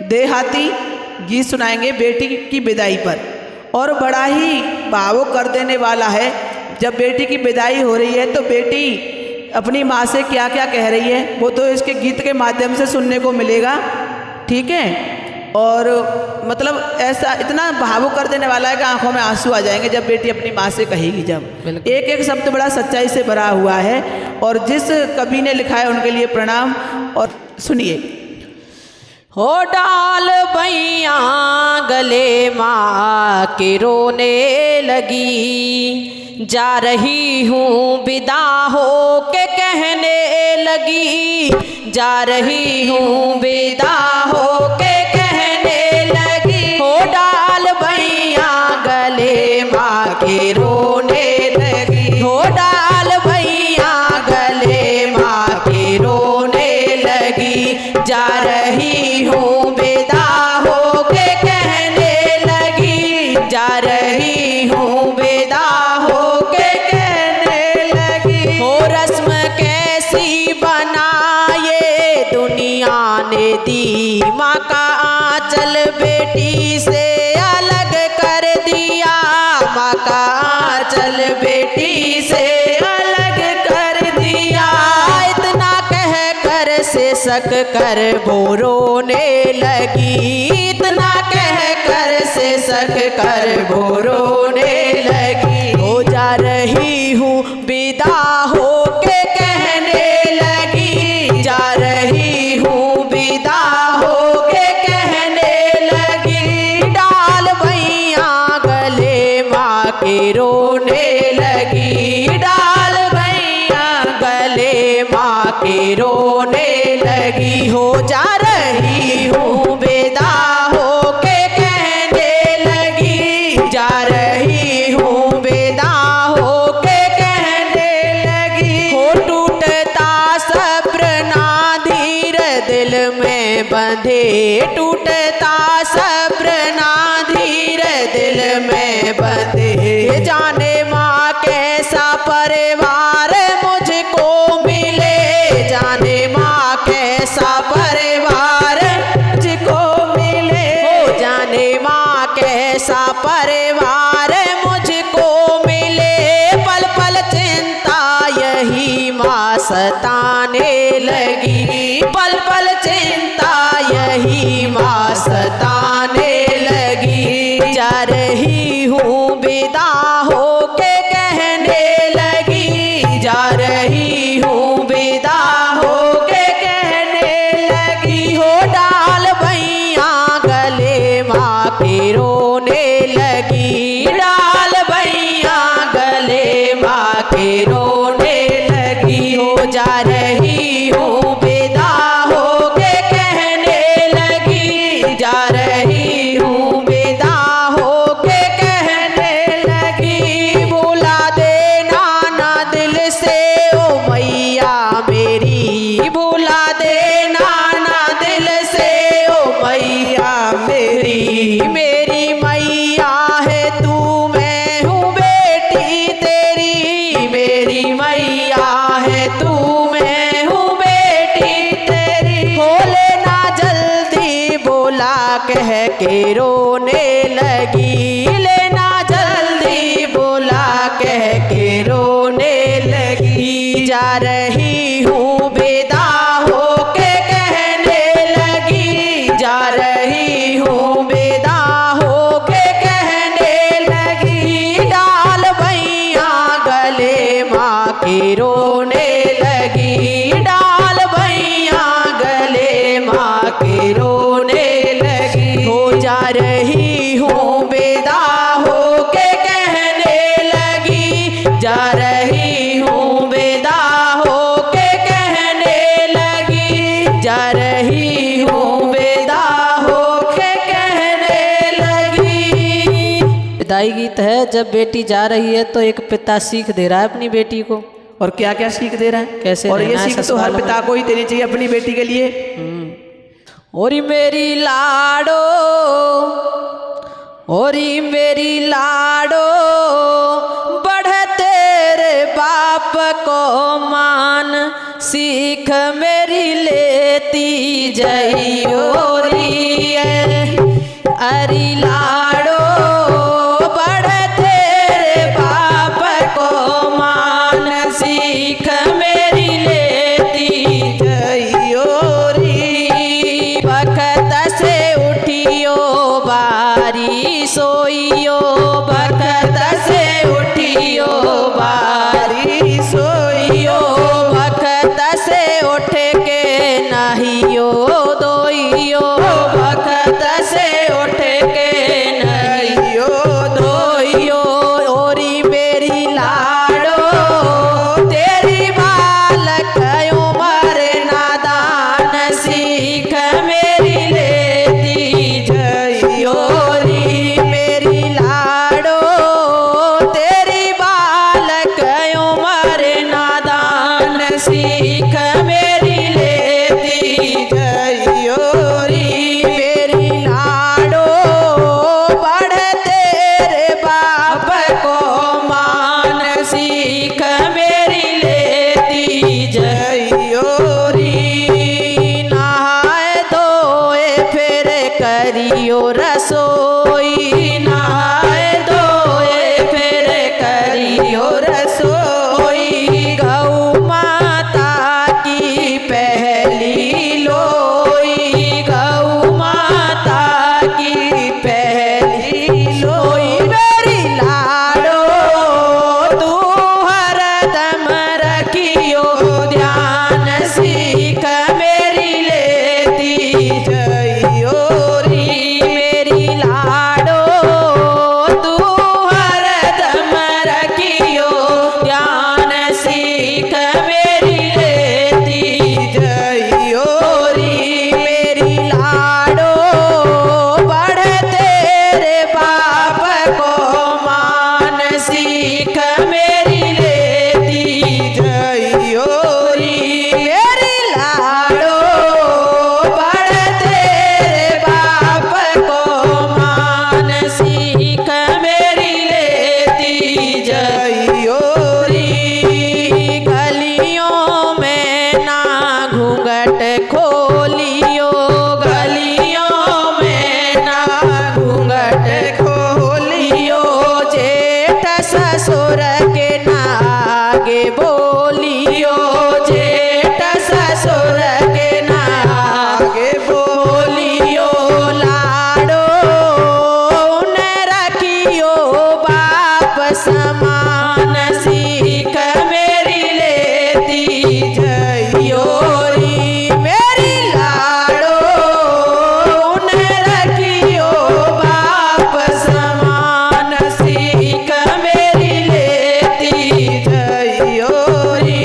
देहाती गीत सुनाएंगे बेटी की विदाई पर, और बड़ा ही भावुक कर देने वाला है। जब बेटी की विदाई हो रही है तो बेटी अपनी माँ से क्या क्या कह रही है वो तो इसके गीत के माध्यम से सुनने को मिलेगा, ठीक है। और मतलब ऐसा इतना भावुक कर देने वाला है कि आंखों में आंसू आ जाएंगे जब बेटी अपनी माँ से कहेगी। जब एक एक शब्द बड़ा सच्चाई से भरा हुआ है, और जिस कवि ने लिखा है उनके लिए प्रणाम। और सुनिए। हो डाल भैया गले माँ के रोने लगी, जा रही हूँ विदा हो के कहने लगी, जा रही हूँ विदा हो के कहने लगी। हो डाल भैया गले माँ के रोने लगी, हो डाल भैया गले माँ के रोने लगी, जा रही हूँ विदा हो के कहने लगी, जा रही हूँ विदा हो के कहने लगी। हो रस्म कैसी बनाए दुनिया ने दी, माँ का आंचल बेटी से अलग कर दिया, माँ का आंचल बेटी से अलग कर दिया। इतना कह कर से सक कर वो रोने लगी, इतना कह कर से सक कर वो रोने लगी। हो जा रही हूँ विदा हो के कहने लगी, जा रही हूँ विदा हो के कहने लगी। डाल भैया गले माँ के रोने लगी, डाल भैया गले माँ के रोने लगी। हो जा रही हूँ विदा हो के कहने लगी, जा रही हूँ विदा हो के कहने लगी। हो टूटता सब्र ना धीर दिल में बंधे, टूटता सब्र ना धीर दिल में बंधे। जाने माँ कैसा परिवार मुझको मिले, जाने माँ कैसा परिवार मुझको मिले। हो जाने माँ कैसा परिवार मुझको मिले। पल पल चिंता यही माँ सताने लगी, पल पल चिंता यही माँ सताने लगी। जा रही हूँ विदा हो के कहने लगी, जा रही हूँ विदा हो के कहने लगी। हो डाल भैया गले माँ के रोने लगी, डाल भैया गले माँ के रोने लगी। हो जा रही हूँ विदा हो के कहने लगी, जा रही हूँ विदा हो के कहने लगी। बुला देना ना दिल से ओ मैया मेरी, बुला देना ना दिल से ओ मैया मेरी। मेरी मैया है तू, मैं हूँ बेटी तेरी, मेरी मैया है तू, मैं हूँ बेटी तेरी। हो लेना जल्दी बोला कह के रोने लगी, लेना जल्दी बोला कह के रोने लगी। जा रही हूँ विदा हो के कहने लगी, जा रही हूँ विदा हो के कहने लगी। डाल भैया गले माँ के रोने लगी, डाल भैया गले माँ के रोने लगी। हो जा रही हूँ विदा हो के कहने लगी, जा रही हूँ विदा हो के कहने लगी, जा रही हूँ विदा हो के कहने लगी। विदाई गीत है। जब बेटी जा रही है तो एक पिता सीख दे रहा है अपनी बेटी को। और क्या क्या सीख दे रहा है, कैसे और ये रहना है सीख तो ससुराल हर में। पिता को ही देनी चाहिए अपनी बेटी के लिए। ओरी मेरी लाडो, ओरी मेरी लाडो, बढ़ तेरे बाप को मान, सीख मेरी लेती जई ओरी अरे लाडो बढ़ते रे बाप को मान सीख मेरी लेती जइयो री बखत से उठियो बारी सोइयो बखत से उठियो बारी सोइयो बखत से उठ के नहियो दोइयो बखत से उठ के नहियो दोइयो ओरी मेरी लाडो तेरी बालक उमर नादान सीख मेरी लेती जइयो री मेरी लाडो तेरी बालक उमर नादान सीख मेरी लेती जइयो री मेरी लाडो बढ़ते रे बाप को मान सीख मेरी लेती जइयो जयरी नहाए धोए फिर करियो रसोई नहाए धोए फिर करियो रसोई गौ माता की पहली लोई गौ माता की पहली लोई मेरी लाडो तू हरदम रखियो ध्यान सीख मेरी लेती जइयो री मेरी लाडो तू हरदम रखियो ध्यान सीख मेरी लेती जइयो री मेरी लाडो बढ़ते रे बाप को मान सीख मेरी लेती जइयो री मेरी लाडो बढ़ते रे बाप को मान सीख मेरी लेती जइयो री गलियों में ना घूंघट खोलियो गलियों में ना घूंघट खोलियो जेठ ससुर के नागे बोलियो जेठ ससुर के नागे बोलियो लाडो उन्हें रखियो बाप समान सीख मेरी लेती जइयो री मेरी लाडो उन्हें रखियो बाप समान सीख मेरी लेती जइयो री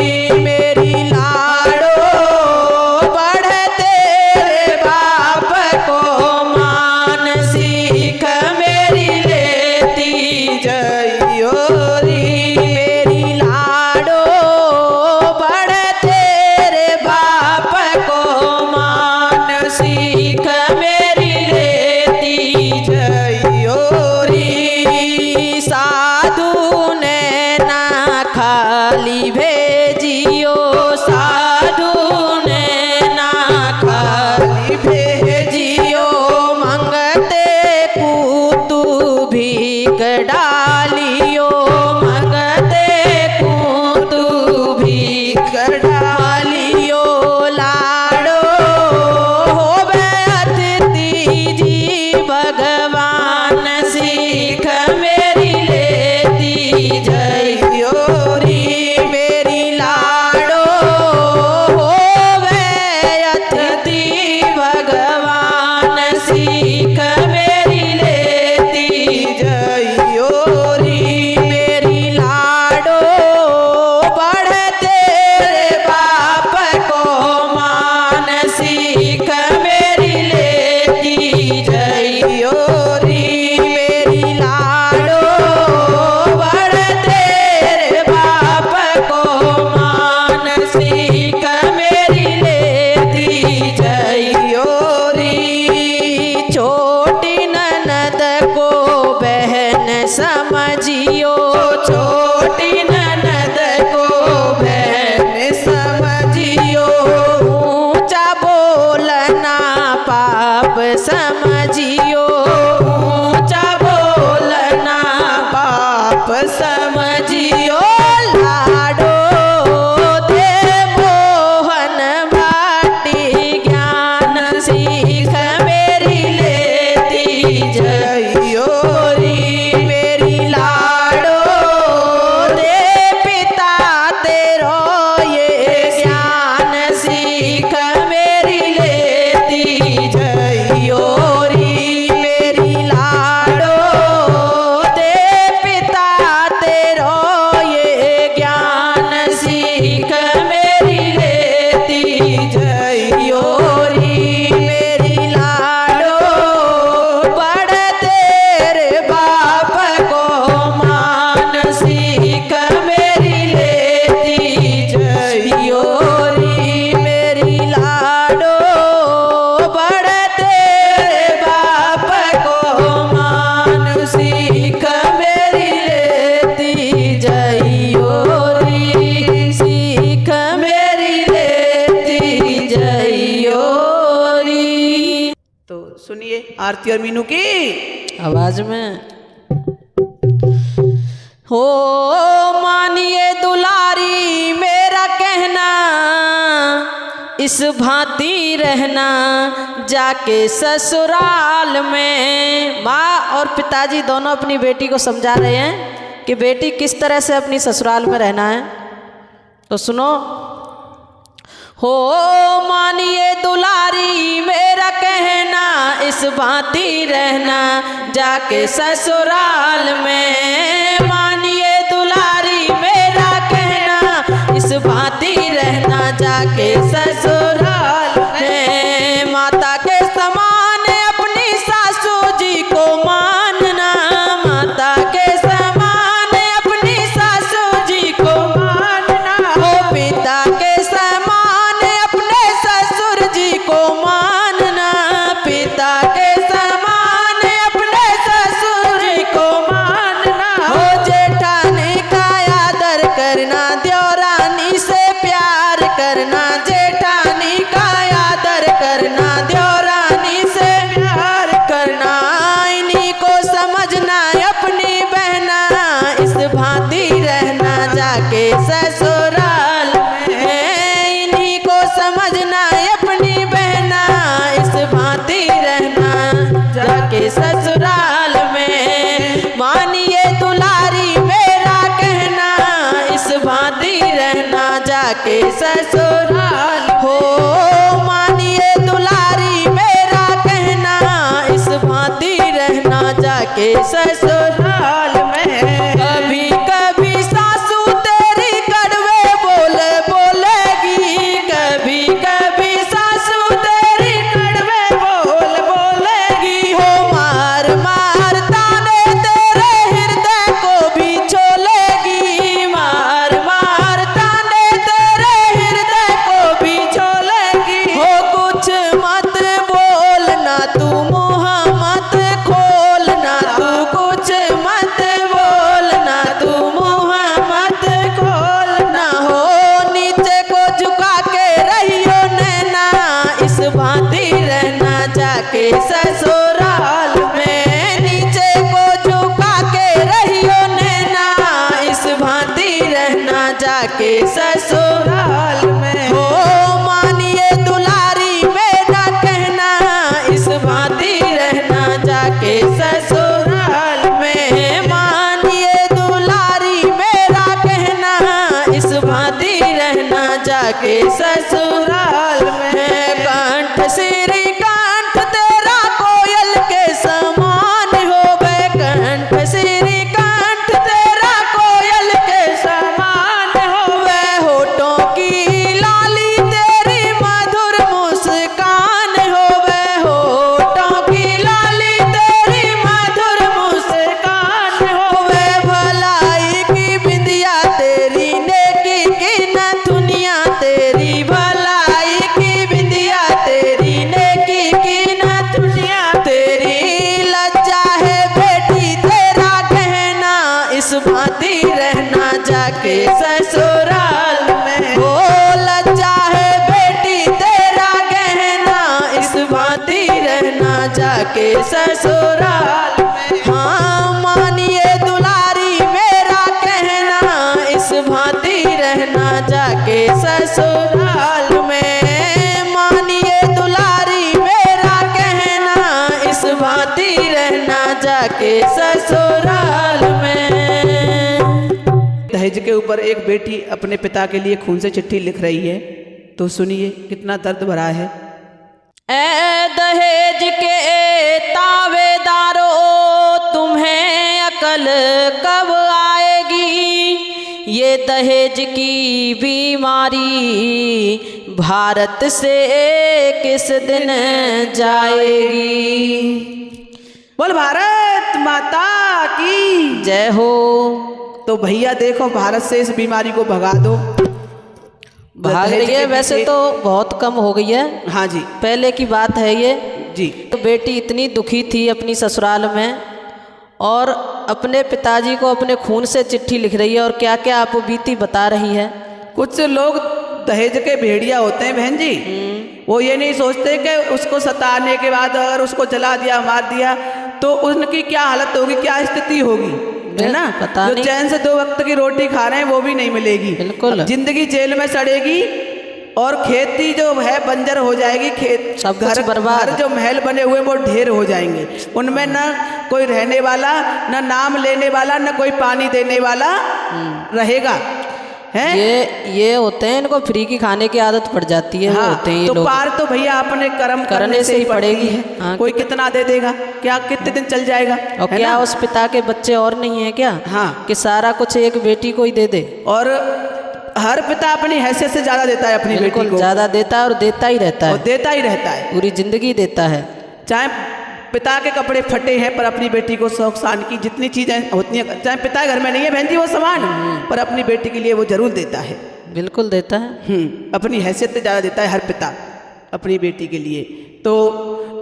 आरती और मीनू की आवाज में। हो मानिए दुलारी मेरा कहना, इस भांति रहना जाके ससुराल में। माँ और पिताजी दोनों अपनी बेटी को समझा रहे हैं कि बेटी किस तरह से अपनी ससुराल में रहना है। तो सुनो। हो मानिए दुलारी मेरा कहना, इस भांति रहना जाके ससुराल में। मानिए दुलारी मेरा कहना, इस भांति रहना जाके ससुराल में। माता के समान अपनी सासू जी को मानना, माता के समान अपनी सासू जी को मानना। हो पिता के समान अपने ससुर जी को मानना, पिता के समान अपने ससुर जी को मानना। हो जेठानी का आदर करना, देवरानी से प्यार करना, जेठानी का आदर करना, देवरानी से प्यार करना। इन्हीं को समझना अपनी बहना, इस भांति रहना जाके ससुराल में। इन्हीं को समझना अपनी बहना, इस भांति रहना जाके ससुराल में। मानिए दुलारी मेरा कहना, इस भांति रहना जाके ससुराल। हो मानिए दुलारी मेरा कहना, इस भांति रहना जाके ससुराल में। कभी कभी सासू तेरी कड़वे बोले बोलेगी, कभी कभी सासू तेरी कड़वे बोल बोलेगी। हो मार मार ताने तेरे हृदय को भी छोलेगी, मार मार ताने तेरे हृदय को भी छोलेगी। हो कुछ मत बोलना तू मुँह मत खोलना, तू कुछ मत बोलना तू मुँह मत खोलना। हो नीचे को झुका के रहियो नैना, इस भांति रहना जाके ससुराल में। नीचे को झुका के रहियो नैना, इस भांति रहना जाके ससुराल में। हो मानिए दुलारी मेरा कहना, इस भांति रहना जाके ससुराल में। मानिए दुलारी मेरा कहना, इस भांति रहना जाके ससुराल में। कंठ श्री कंठ तेरा कोयल के समान होवे, कंठ श्री कंठ तेरा कोयल के समान होवे। होठों की लाली तेरी मधुर मुस्कान होवे, होठों की लाली तेरी मधुर मुस्कान होवे। भलाई की बिंदिया तेरी, नेकी की नथुनिया तेरी, भलाई की बिंदिया तेरी, नेकी की नथुनिया तेरी। लज्जा है बेटी तेरा कहना, इस भांति रहना जाके ससुराल में। हो लज्जा है बेटी तेरा कहना, इस भांति रहना जाके ससुराल में। हाँ मानिए दुलारी मेरा कहना, इस भांति रहना जाके ससुराल में। मानिए दुलारी मेरा कहना, इस भांति रहना जाके ससुराल में। दहेज के ऊपर एक बेटी अपने पिता के लिए खून से चिट्ठी लिख रही है, तो सुनिए कितना दर्द भरा है। ए दहेज के तावेदारो, तुम्हें अकल कब आएगी? ये दहेज की बीमारी भारत से किस दिन जाएगी? बोल भारत माता की जय हो। तो भैया देखो, भारत से इस बीमारी को भगा दो। भाग रही है, वैसे तो बहुत कम हो गई है। हाँ जी, पहले की बात है ये जी। तो बेटी इतनी दुखी थी अपनी ससुराल में, और अपने पिताजी को अपने खून से चिट्ठी लिख रही है, और क्या क्या आप बीती बता रही है। कुछ लोग दहेज के भेड़िया होते हैं बहन जी, वो ये नहीं सोचते कि उसको सताने के बाद अगर उसको जला दिया मार दिया तो उनकी क्या हालत होगी, क्या स्थिति होगी, है ना। पता जो नहीं। चैन से 2 वक्त की रोटी खा रहे हैं वो भी नहीं मिलेगी, बिल्कुल। जिंदगी जेल में सड़ेगी और खेती जो है बंजर हो जाएगी, खेत सब कुछ बर्बाद। घर जो महल बने हुए वो ढेर हो जाएंगे, उनमें न कोई रहने वाला, न नाम लेने वाला, न कोई पानी देने वाला रहेगा, है। ये होते हैं, इनको फ्री की खाने की आदत पड़ जाती है। हाँ, वो होते हैं ये तो लोग। पार तो भैया अपने कर्म करने से ही पड़ेगी। है। कोई कितना दे देगा, क्या कितने दिन चल जाएगा, और है क्या ना? उस पिता के बच्चे और नहीं है क्या? हाँ। कि सारा कुछ एक बेटी को ही दे दे। और हर पिता अपनी हैसियत से ज्यादा देता है अपनी बेटी बिल्कुल को, ज्यादा देता है और देता ही रहता और है, देता ही रहता है। पूरी जिंदगी देता है। चाहे पिता के कपड़े फटे हैं पर अपनी बेटी को शौक शान की जितनी चीजें होती हैं, चाहे पिता घर में नहीं है बहन जी वो सामान, पर अपनी बेटी के लिए वो जरूर देता है। बिल्कुल देता है। अपनी हैसियत से ज़्यादा देता है हर पिता अपनी बेटी के लिए। तो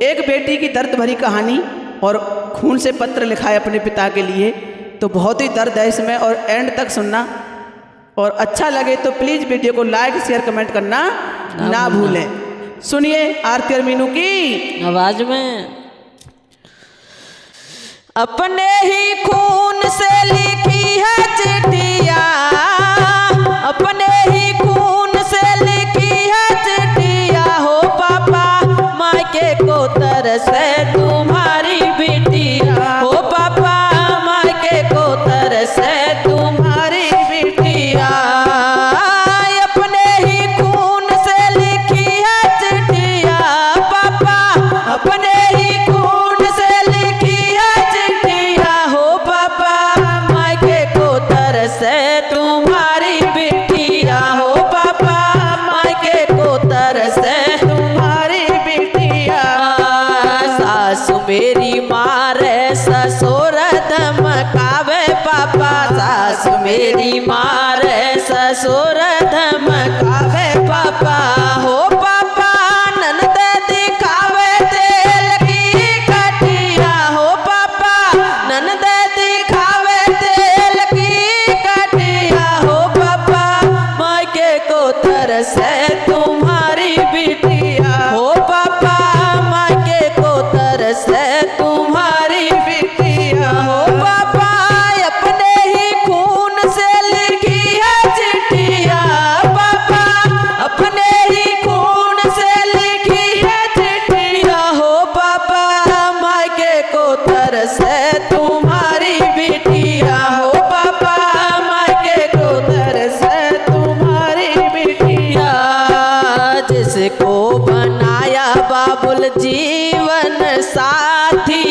एक बेटी की दर्द भरी कहानी और खून से पत्र लिखा है अपने पिता के लिए, तो बहुत ही दर्द है इसमें, और एंड तक सुनना, और अच्छा लगे तो प्लीज़ वीडियो को लाइक शेयर कमेंट करना ना भूलें। सुनिए आरती और मीनू की आवाज में। अपने ही खून से लिखी है चिट्ठिया, अपने ही खून से लिखी है चिट्ठिया, हो पापा मायके को तरसे तुम्हारी बिटिया, हो पापा मायके को तरसे तुम्हारी बिटिया। अपने ही खून से लिखी है चिट्ठिया, पापा अपने ही खून से लिखी है चिट्ठिया, हो पापा मायके को तरसे तुम्हारी बिटिया, हो पापा मायके को तरसे तुम्हारी बिटिया। सासु मेरी मारे ससुर धमकावे पापा, सासु मेरी मारे ससुर धमकावे पापा, हो पापा ननद दिखावे तेल की कटिया, हो पापा ननद दिखावे तेल की कटिया, हो पापा मायके को तरसे तुम्हारी बिटिया, हो पापा मायके को तरसे तुम्हारी बिटिया, हो पापा अपने ही खून से लिखी है चिट्ठिया, पापा अपने ही खून से लिखी है चिट्ठिया, हो पापा मायके को तरसे तुम्हारी बिटिया, हो पापा मायके को तरसे तुम्हारी बिटिया। जिसको बनाया बाबुल जीवन साथी,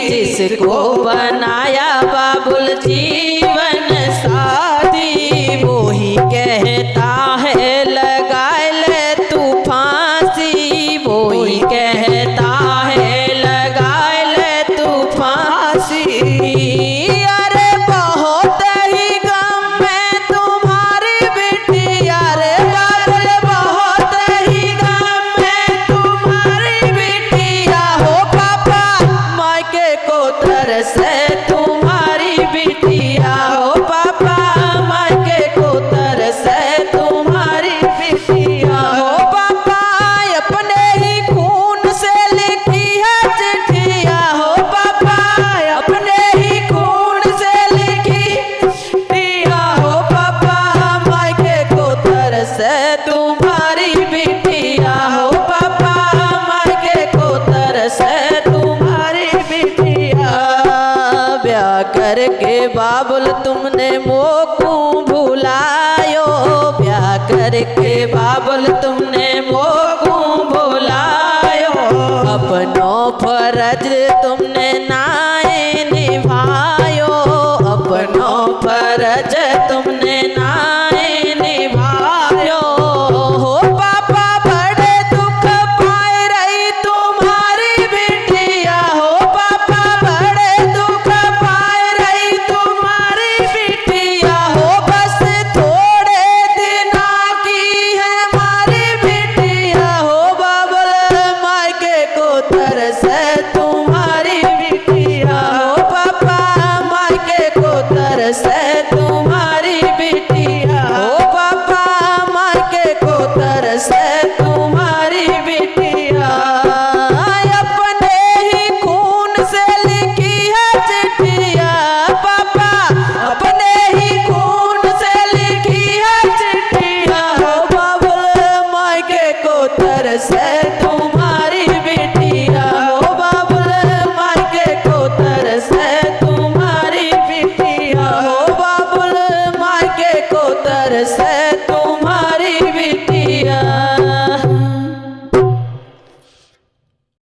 जिसको बनाया बाबुल जीवन साथी, वो ही कहता है लगा ले तू फांसी, वो ही कहता है लगा ले तू फांसी। अरे बहुत ही गम में तुम्हारी बिटिया, रे बाबुल बहुत ही गम में तुम्हारी बिटिया, हो पापा मायके को तरसे तुम्हारी बिटिया, हो पापा मायके को तरसे तुम्हारी बिटिया, हो पापा अपने ही खून से लिखी है चिट्ठिया, हो पापा अपने ही खून से लिखी चिट्ठिया, हो पापा मायके को तरसे तुम्हारी बिटिया, हो पापा मायके को तरसे तुम्हारी बिटिया। ब्याह करके बाबुल तुमने मोकू भुलायो, ब्याह करके बाबुल तुमने मोकू